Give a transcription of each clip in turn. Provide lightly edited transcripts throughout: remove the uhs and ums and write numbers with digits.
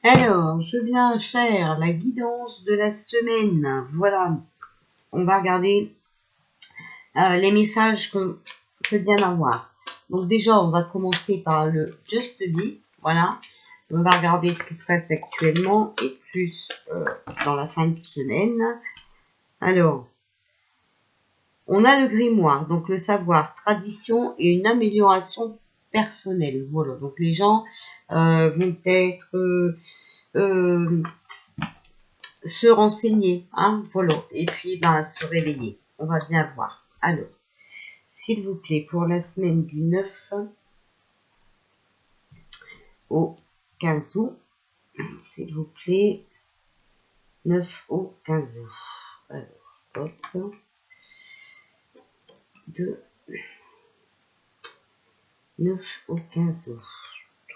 Alors, je viens faire la guidance de la semaine. Voilà, on va regarder les messages qu'on peut bien avoir. Donc déjà, on va commencer par le Just Be. Voilà, on va regarder ce qui se passe actuellement et plus dans la fin de semaine. Alors, on a le grimoire, donc le savoir, tradition et une amélioration personnelle. Voilà, donc les gens vont être se renseigner, hein, voilà, et puis se réveiller. On va bien voir. Alors, s'il vous plaît, pour la semaine du 9 au 15 août, s'il vous plaît, 9 au 15 août. Alors, stop. 2, 9 au 15 août.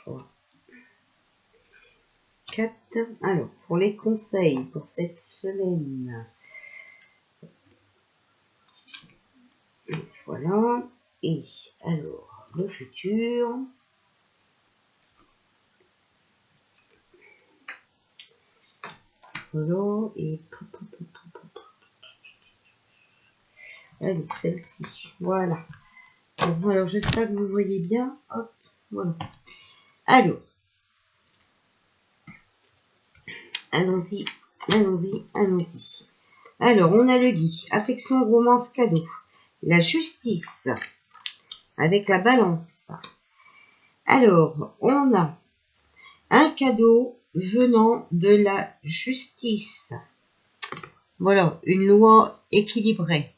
3, 4. Alors, pour les conseils pour cette semaine. Voilà. Et alors, le futur. Voilà. Et allez, celle-ci. Voilà. Bon, alors, j'espère que vous voyez bien. Hop, voilà. Alors, allons-y, allons-y, allons-y. Alors, on a le Guy. Affection, romance, cadeau. La justice. Avec la balance. Alors, on a un cadeau venant de la justice. Voilà, une loi équilibrée.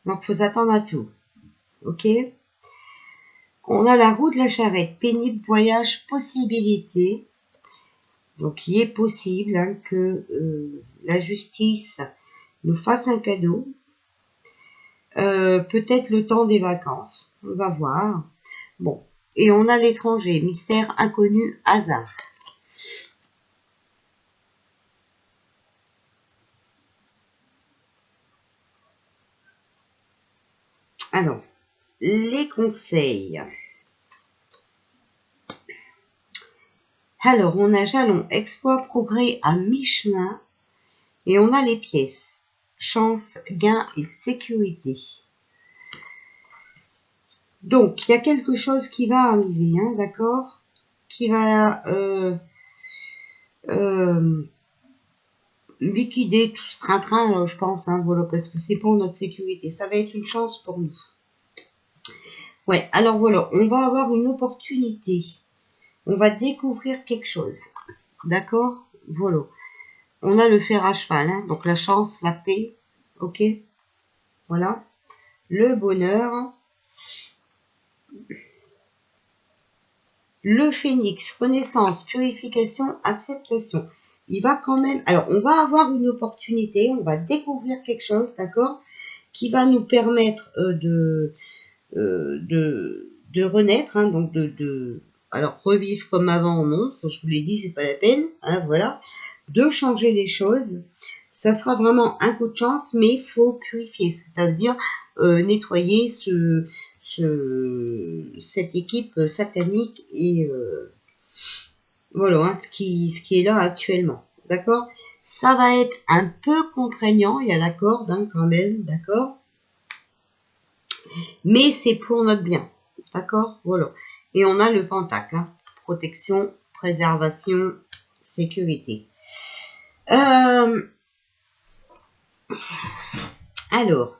Donc, il faut s'attendre à tout. Ok? On a la roue de la charrette. Pénible voyage, possibilité. Donc, il est possible que la justice nous fasse un cadeau. Peut-être le temps des vacances. On va voir. Bon. Et on a l'étranger. Mystère inconnu, hasard. Alors, les conseils. Alors, on a jalon, exploit, progrès à mi-chemin. Et on a les pièces. Chance, gain et sécurité. Donc, il y a quelque chose qui va arriver, hein, d'accord? Qui va liquider tout ce train-train, je pense, hein, voilà, parce que c'est pour notre sécurité. Ça va être une chance pour nous. Ouais, alors voilà, on va avoir une opportunité. On va découvrir quelque chose. D'accord? Voilà. On a le fer à cheval, hein, donc la chance, la paix. Ok? Voilà. Le bonheur. Le phénix, renaissance, purification, acceptation. Il va quand même... Alors, on va avoir une opportunité, on va découvrir quelque chose, d'accord, qui va nous permettre de renaître, hein, donc alors, revivre comme avant, non, ça je vous l'ai dit, c'est pas la peine, hein, voilà. De changer les choses. Ça sera vraiment un coup de chance, mais il faut purifier, c'est-à-dire nettoyer cette équipe satanique et voilà, hein, ce qui est là actuellement. D'accord? Ça va être un peu contraignant, il y a la corde hein, quand même, d'accord? Mais c'est pour notre bien. D'accord? Voilà. Et on a le pentacle. Hein, protection, préservation, sécurité. Alors.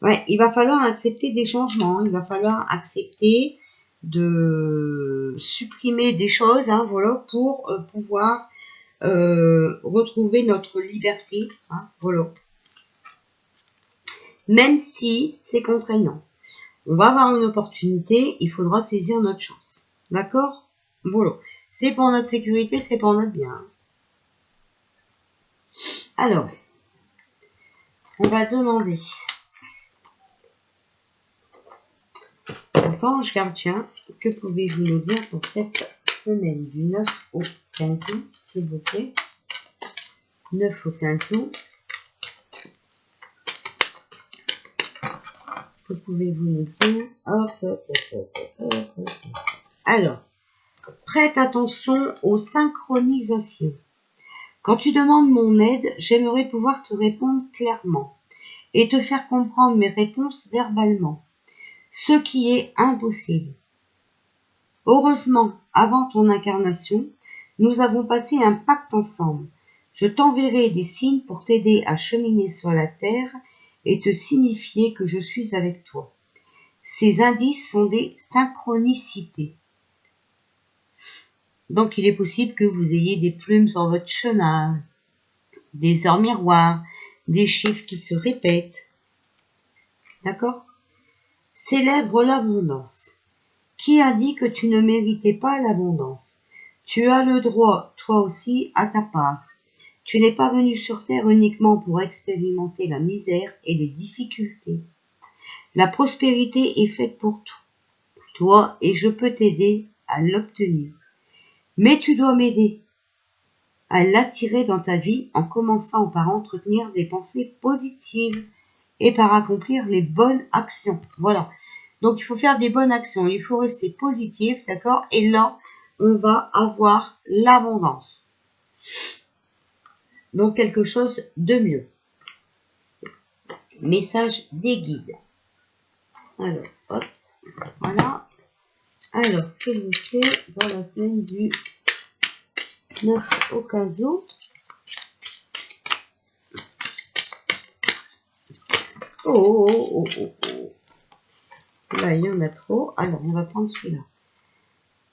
Ouais, il va falloir accepter des changements. Il va falloir accepter de supprimer des choses, hein, voilà, pour pouvoir retrouver notre liberté, hein, voilà. Même si c'est contraignant. On va avoir une opportunité, il faudra saisir notre chance. D'accord? Voilà. C'est pour notre sécurité, c'est pour notre bien. Alors, on va demander aux anges gardiens, que pouvez-vous nous dire pour cette semaine du 9 au 15 août, s'il vous plaît? 9 au 15 août. Que pouvez-vous nous dire? Alors, Prête attention aux synchronisations. Quand tu demandes mon aide, j'aimerais pouvoir te répondre clairement et te faire comprendre mes réponses verbalement, ce qui est impossible. Heureusement, avant ton incarnation, nous avons passé un pacte ensemble. Je t'enverrai des signes pour t'aider à cheminer sur la terre et te signifier que je suis avec toi. Ces indices sont des synchronicités. Donc il est possible que vous ayez des plumes sur votre chemin, des heures miroirs, des chiffres qui se répètent. D'accord? Célèbre l'abondance. Qui a dit que tu ne méritais pas l'abondance? Tu as le droit, toi aussi, à ta part. Tu n'es pas venu sur terre uniquement pour expérimenter la misère et les difficultés. La prospérité est faite pour toi et je peux t'aider à l'obtenir. Mais tu dois m'aider à l'attirer dans ta vie en commençant par entretenir des pensées positives et par accomplir les bonnes actions. Voilà. Donc, il faut faire des bonnes actions. Il faut rester positif, d'accord? Et là, on va avoir l'abondance. Donc, quelque chose de mieux. Message des guides. Alors, hop, voilà. Alors, s'il vous plaît, dans la semaine du 9 au 15 août. Oh. Là, il y en a trop. Alors, on va prendre celui-là.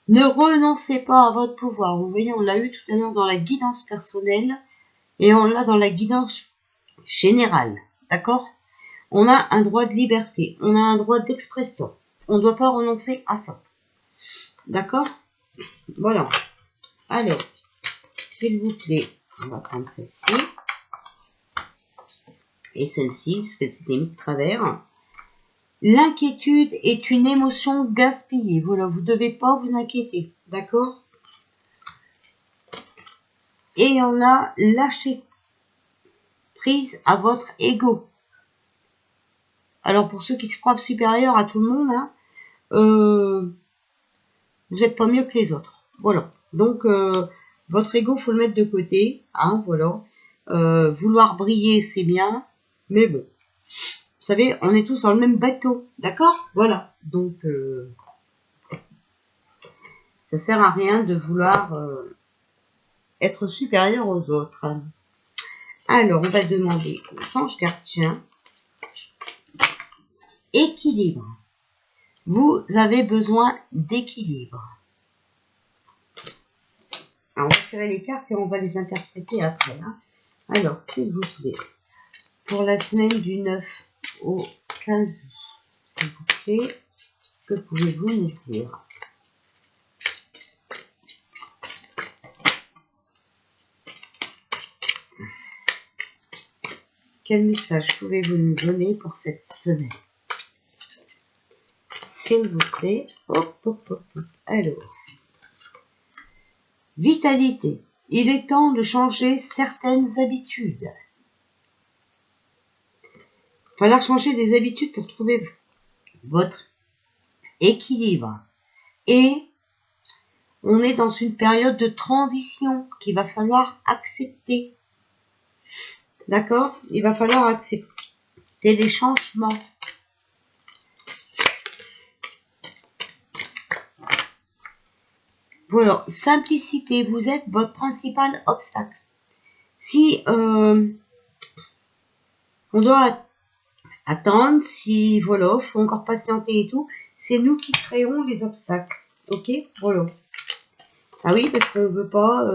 Ne renoncez pas à votre pouvoir. Vous voyez, on l'a eu tout à l'heure dans la guidance personnelle et on l'a dans la guidance générale. D'accord? On a un droit de liberté. On a un droit d'expression. On ne doit pas renoncer à ça. D'accord? Voilà. Alors, s'il vous plaît, on va prendre celle-ci. Et celle-ci, parce que c'était mis de travers. L'inquiétude est une émotion gaspillée. Voilà, vous ne devez pas vous inquiéter. D'accord? Et on a lâché prise à votre ego. Alors, pour ceux qui se croient supérieurs à tout le monde, hein, vous n'êtes pas mieux que les autres. Voilà. Donc, votre ego, faut le mettre de côté. Hein, voilà. Vouloir briller, c'est bien. Mais bon. Vous savez, on est tous dans le même bateau. D'accord? Voilà. Donc, ça sert à rien de vouloir être supérieur aux autres. Alors, on va demander aux anges gardiens. Équilibre. Vous avez besoin d'équilibre. Alors, on va tirer les cartes et on va les interpréter après. Hein. Alors, s'il vous plaît, pour la semaine du 9 au 15 août, s'il vous plaît, que pouvez-vous nous dire? Quel message pouvez-vous nous donner pour cette semaine? S'il vous plaît. Hop. Alors. Vitalité. Il est temps de changer certaines habitudes. Il va falloir changer des habitudes pour trouver votre équilibre. Et on est dans une période de transition qu'il va falloir accepter. D'accord? Il va falloir accepter les changements. Voilà, simplicité, vous êtes votre principal obstacle. Si on doit attendre, si voilà, faut encore patienter et tout, c'est nous qui créons les obstacles. Ok? Voilà. Ah oui, parce qu'on ne veut pas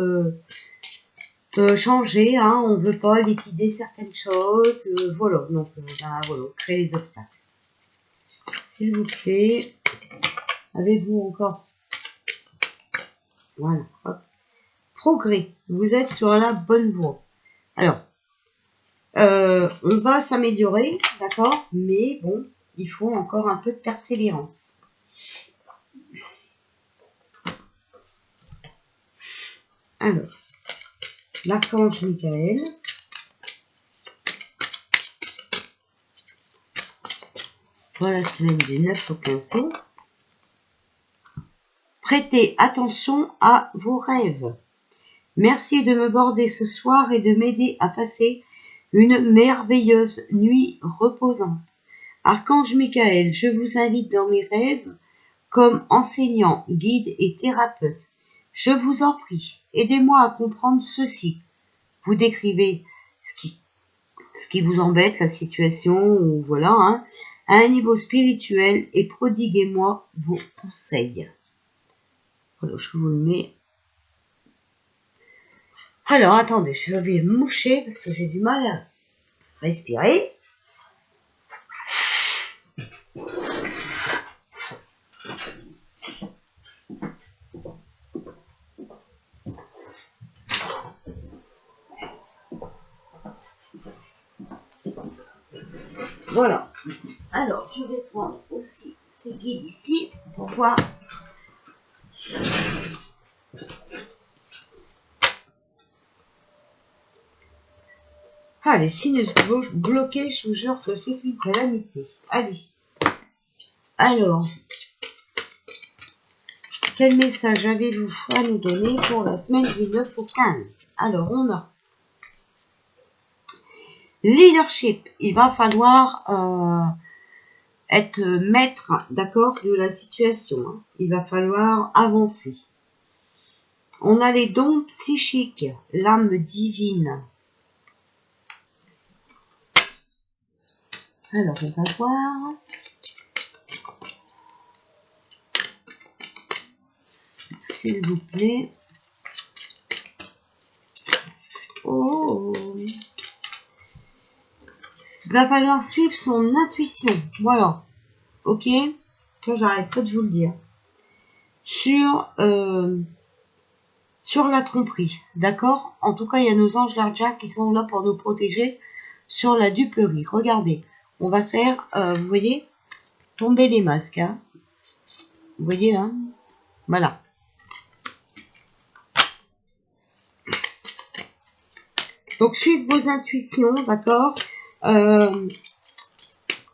changer, hein, on ne veut pas liquider certaines choses, voilà. Donc, voilà, créer les obstacles. S'il vous plaît, avez-vous encore? Voilà, hop. Progrès, vous êtes sur la bonne voie. Alors, on va s'améliorer, d'accord, mais bon, il faut encore un peu de persévérance. Alors, l'archange Michael. Pour la semaine du 9 au 15 août. Prêtez attention à vos rêves. Merci de me border ce soir et de m'aider à passer une merveilleuse nuit reposante. Archange Michael, je vous invite dans mes rêves comme enseignant, guide et thérapeute. Je vous en prie, aidez-moi à comprendre ceci. Vous décrivez ce qui vous embête, la situation, ou voilà, hein, à un niveau spirituel et prodiguez-moi vos conseils. Voilà, je vous le mets. Alors, attendez, je vais me moucher parce que j'ai du mal à respirer. Voilà. Alors, je vais prendre aussi ces guides ici pour voir. Ah, les sinus bloqués, je vous jure que c'est une calamité. Allez. Alors, quel message avez-vous à nous donner pour la semaine du 9 au 15? Alors, on a leadership. Il va falloir être maître, d'accord, de la situation. Hein. Il va falloir avancer. On a les dons psychiques, l'âme divine. Alors, on va voir. S'il vous plaît. Oh. Il va falloir suivre son intuition. Voilà. Ok. Ça, j'arrête pas de vous le dire. Sur la tromperie. D'accord. En tout cas, il y a nos anges gardiens qui sont là pour nous protéger sur la duperie. Regardez. On va faire, vous voyez, tomber les masques. Hein. Vous voyez là. Voilà. Donc, suivez vos intuitions, d'accord,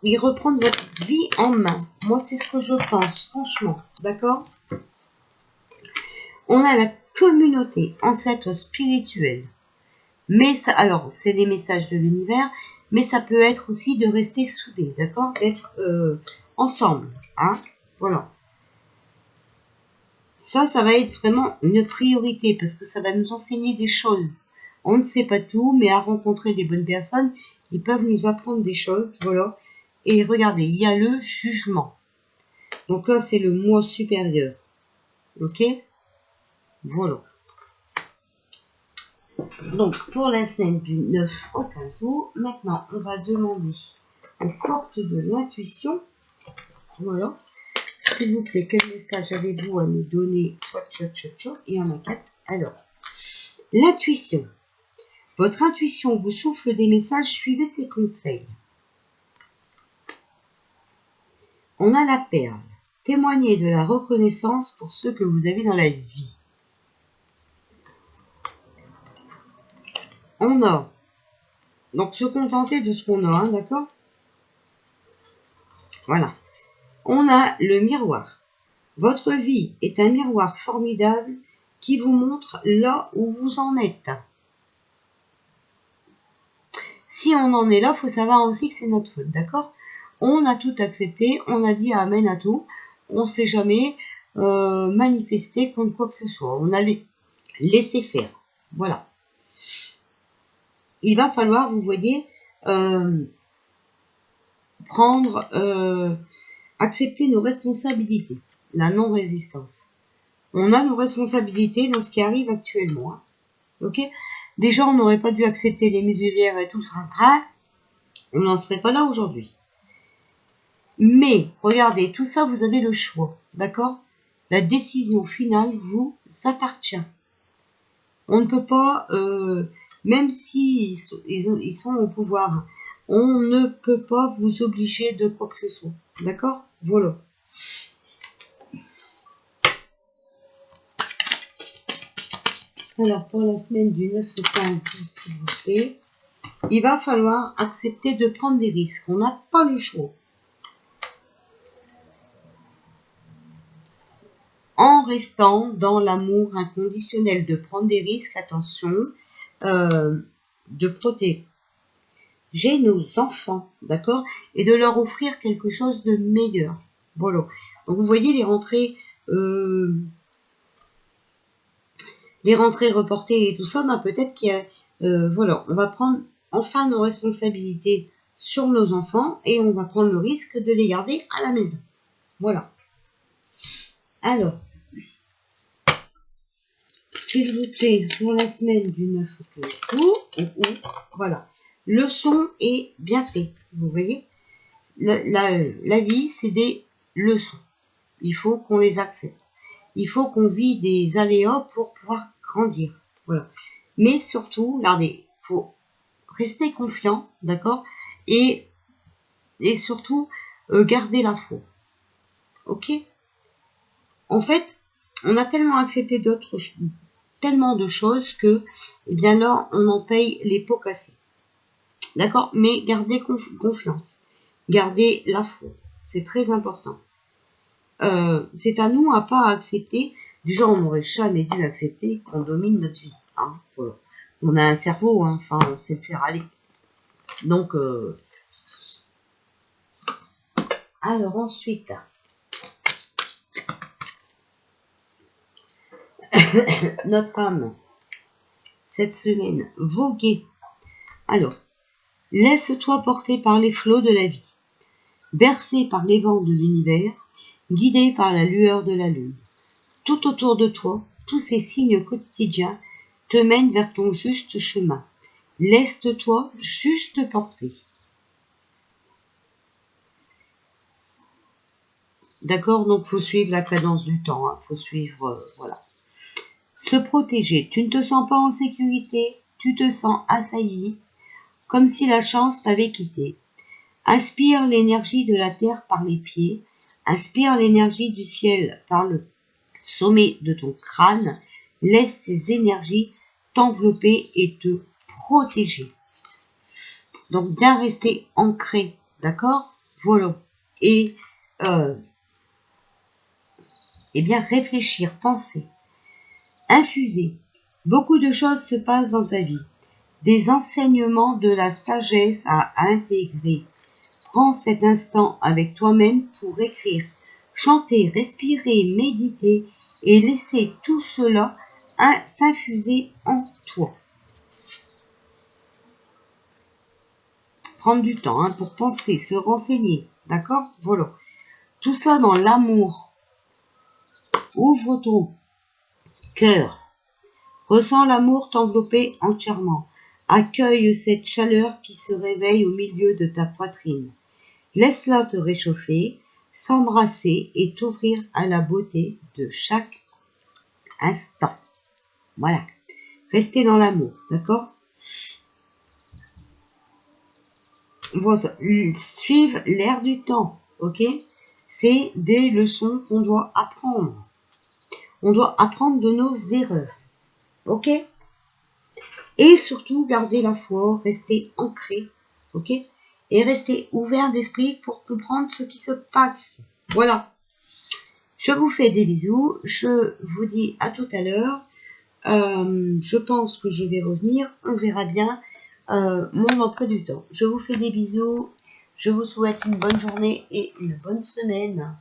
et reprendre votre vie en main. Moi, c'est ce que je pense, franchement, d'accord. On a la communauté, ancêtre spirituel. Mais ça, alors, c'est les messages de l'univers, mais ça peut être aussi de rester soudés, d'accord, d'être ensemble, hein, voilà. Ça va être vraiment une priorité, parce que ça va nous enseigner des choses. On ne sait pas tout, mais à rencontrer des bonnes personnes, ils peuvent nous apprendre des choses, voilà. Et regardez, il y a le jugement. Donc là, c'est le moi supérieur. Ok? Voilà. Donc, pour la scène du 9 au 15 août, maintenant, on va demander aux portes de l'intuition. Voilà. S'il vous plaît, quel message avez-vous à nous donner? Il y en a 4. Alors, l'intuition. Votre intuition vous souffle des messages, suivez ses conseils. On a la perle. Témoignez de la reconnaissance pour ce que vous avez dans la vie. On a, donc se contenter de ce qu'on a, hein, d'accord? Voilà. On a le miroir. Votre vie est un miroir formidable qui vous montre là où vous en êtes. Si on en est là, il faut savoir aussi que c'est notre faute, d'accord? On a tout accepté, on a dit amen à tout, on ne s'est jamais manifesté contre quoi que ce soit. On a laissé faire. Voilà. Il va falloir, vous voyez, accepter nos responsabilités, la non-résistance. On a nos responsabilités dans ce qui arrive actuellement. Hein. Ok? Déjà, on n'aurait pas dû accepter les muselières et tout ce train. On n'en serait pas là aujourd'hui. Mais, regardez, tout ça, vous avez le choix. D'accord? La décision finale vous appartient. On ne peut pas, même si ils sont au pouvoir, on ne peut pas vous obliger de quoi que ce soit. D'accord? Voilà. Alors, pour la semaine du 9 au 15, s'il vous plaît, il va falloir accepter de prendre des risques. On n'a pas le choix. en restant dans l'amour inconditionnel, de prendre des risques, attention, de protéger nos enfants, d'accord, et de leur offrir quelque chose de meilleur. Voilà. Donc vous voyez les rentrées reportées et tout ça, ben peut-être qu'il y a, voilà, on va prendre enfin nos responsabilités sur nos enfants et on va prendre le risque de les garder à la maison. Voilà. Alors, s'il vous plaît, pour la semaine du 9 août, voilà. Le son est bien fait, vous voyez. La vie, c'est des leçons. Il faut qu'on les accepte. Il faut qu'on vit des aléas pour pouvoir grandir. Voilà. Mais surtout, regardez, il faut rester confiant, d'accord, et surtout, garder la foi. Ok? En fait, on a tellement accepté tellement de choses que, eh bien là, on en paye les pots cassés. D'accord? Mais gardez confiance. Gardez la foi. C'est très important. C'est à nous à pas accepter. Déjà, on n'aurait jamais dû accepter qu'on domine notre vie. Hein, voilà. On a un cerveau, hein, enfin, on sait le faire aller. Donc, alors ensuite, notre âme, cette semaine, voguer. Alors, laisse-toi porter par les flots de la vie, bercé par les vents de l'univers, guidé par la lueur de la lune. Tout autour de toi, tous ces signes quotidiens te mènent vers ton juste chemin. Laisse-toi juste porter. D'accord? Donc, faut suivre la cadence du temps. Hein, faut suivre, voilà. Se protéger. Tu ne te sens pas en sécurité. Tu te sens assailli, comme si la chance t'avait quitté. Inspire l'énergie de la terre par les pieds. Inspire l'énergie du ciel par le sommet de ton crâne. Laisse ces énergies t'envelopper et te protéger. Donc, bien rester ancré. D'accord? Voilà. Et bien réfléchir, penser, infuser. Beaucoup de choses se passent dans ta vie. Des enseignements de la sagesse à intégrer. Prends cet instant avec toi-même pour écrire, chanter, respirer, méditer et laisser tout cela s'infuser en toi. Prendre du temps hein, pour penser, se renseigner, d'accord? Voilà. Tout ça dans l'amour. Ouvre ton cœur. Ressens l'amour t'envelopper entièrement. Accueille cette chaleur qui se réveille au milieu de ta poitrine. Laisse-la te réchauffer, s'embrasser et t'ouvrir à la beauté de chaque instant. Voilà. Restez dans l'amour, d'accord? Voilà. Suivre l'air du temps, ok? C'est des leçons qu'on doit apprendre. On doit apprendre de nos erreurs, ok? Et surtout, garder la foi, rester ancré, ok? Et rester ouvert d'esprit pour comprendre ce qui se passe. Voilà. Je vous fais des bisous. Je vous dis à tout à l'heure. Je pense que je vais revenir. On verra bien mon emploi du temps. Je vous fais des bisous. Je vous souhaite une bonne journée et une bonne semaine.